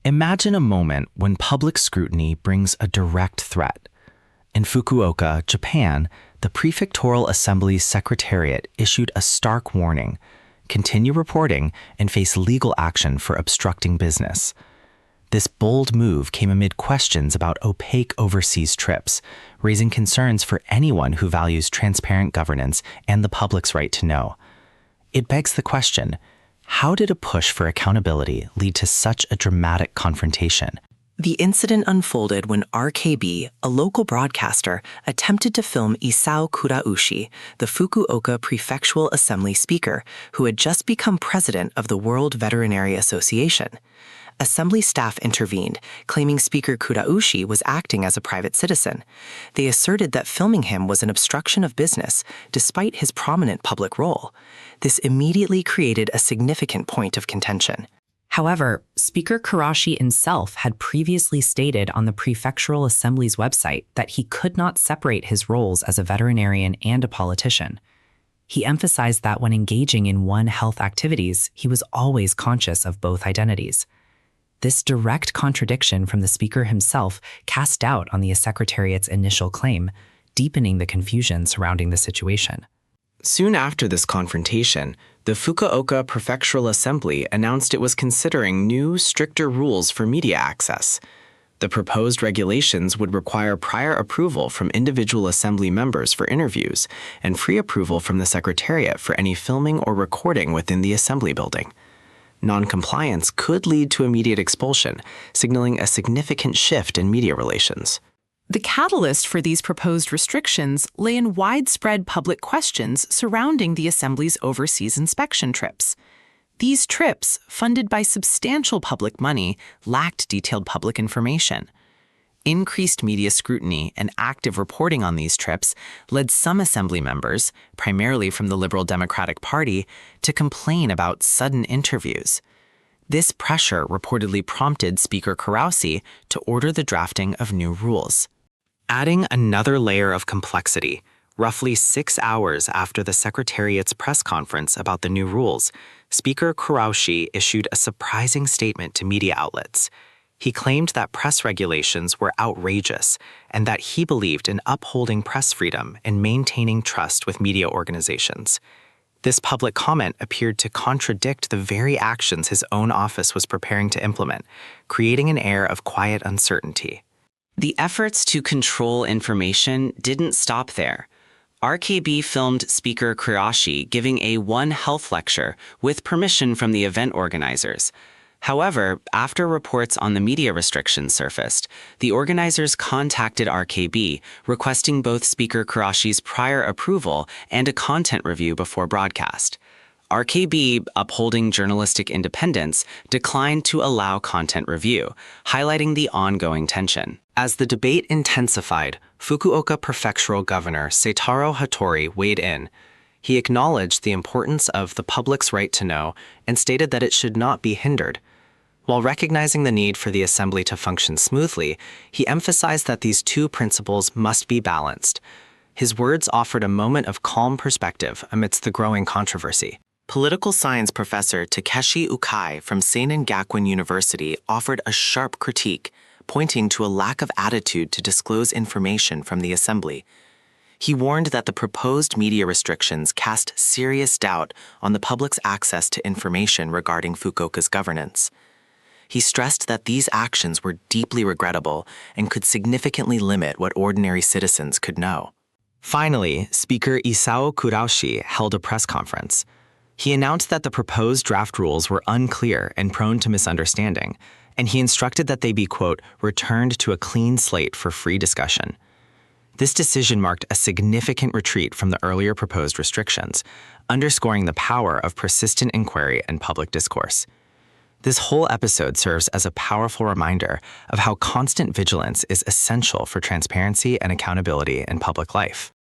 Imagine a moment when public scrutiny brings a direct threat. In Fukuoka, Japan, the Prefectural Assembly's Secretariat issued a stark warning: continue reporting and face legal action for obstructing business. This bold move came amid questions about opaque overseas trips, raising concerns for anyone who values transparent governance and the public's right to know. It begs the question: how did a push for accountability lead to such a dramatic confrontation? The incident unfolded when RKB, a local broadcaster, attempted to film Isao Kuraushi, the Fukuoka Prefectural Assembly speaker, who had just become president of the World Veterinary Association. Assembly staff intervened, claiming Speaker Kuraushi was acting as a private citizen. They asserted that filming him was an obstruction of business, despite his prominent public role. This immediately created a significant point of contention. However, Speaker Kuraushi himself had previously stated on the Prefectural Assembly's website that he could not separate his roles as a veterinarian and a politician. He emphasized that when engaging in One Health activities, he was always conscious of both identities. This direct contradiction from the speaker himself cast doubt on the Secretariat's initial claim, deepening the confusion surrounding the situation. Soon after this confrontation, the Fukuoka Prefectural Assembly announced it was considering new, stricter rules for media access. The proposed regulations would require prior approval from individual assembly members for interviews and free approval from the Secretariat for any filming or recording within the assembly building. Non-compliance could lead to immediate expulsion, signaling a significant shift in media relations. The catalyst for these proposed restrictions lay in widespread public questions surrounding the Assembly's overseas inspection trips. These trips, funded by substantial public money, lacked detailed public information. Increased media scrutiny and active reporting on these trips led some Assembly members, primarily from the Liberal Democratic Party, to complain about sudden interviews. This pressure reportedly prompted Speaker Kuraushi to order the drafting of new rules. Adding another layer of complexity, roughly 6 hours after the Secretariat's press conference about the new rules, Speaker Kuraushi issued a surprising statement to media outlets. He claimed that press regulations were outrageous and that he believed in upholding press freedom and maintaining trust with media organizations. This public comment appeared to contradict the very actions his own office was preparing to implement, creating an air of quiet uncertainty. The efforts to control information didn't stop there. RKB filmed Speaker Kuraushi giving a One Health lecture with permission from the event organizers. However, after reports on the media restrictions surfaced, the organizers contacted RKB, requesting both Speaker Kuraushi's prior approval and a content review before broadcast. RKB, upholding journalistic independence, declined to allow content review, highlighting the ongoing tension. As the debate intensified, Fukuoka Prefectural Governor Seitaro Hattori weighed in. He acknowledged the importance of the public's right to know and stated that it should not be hindered. While recognizing the need for the assembly to function smoothly, he emphasized that these two principles must be balanced. His words offered a moment of calm perspective amidst the growing controversy. Political science professor Takeshi Ukai from Seinen Gakuin University offered a sharp critique, pointing to a lack of attitude to disclose information from the assembly. He warned that the proposed media restrictions cast serious doubt on the public's access to information regarding Fukuoka's governance. He stressed that these actions were deeply regrettable and could significantly limit what ordinary citizens could know. Finally, Speaker Isao Kuraushi held a press conference. He announced that the proposed draft rules were unclear and prone to misunderstanding, and he instructed that they be, quote, returned to a clean slate for free discussion. This decision marked a significant retreat from the earlier proposed restrictions, underscoring the power of persistent inquiry and public discourse. This whole episode serves as a powerful reminder of how constant vigilance is essential for transparency and accountability in public life.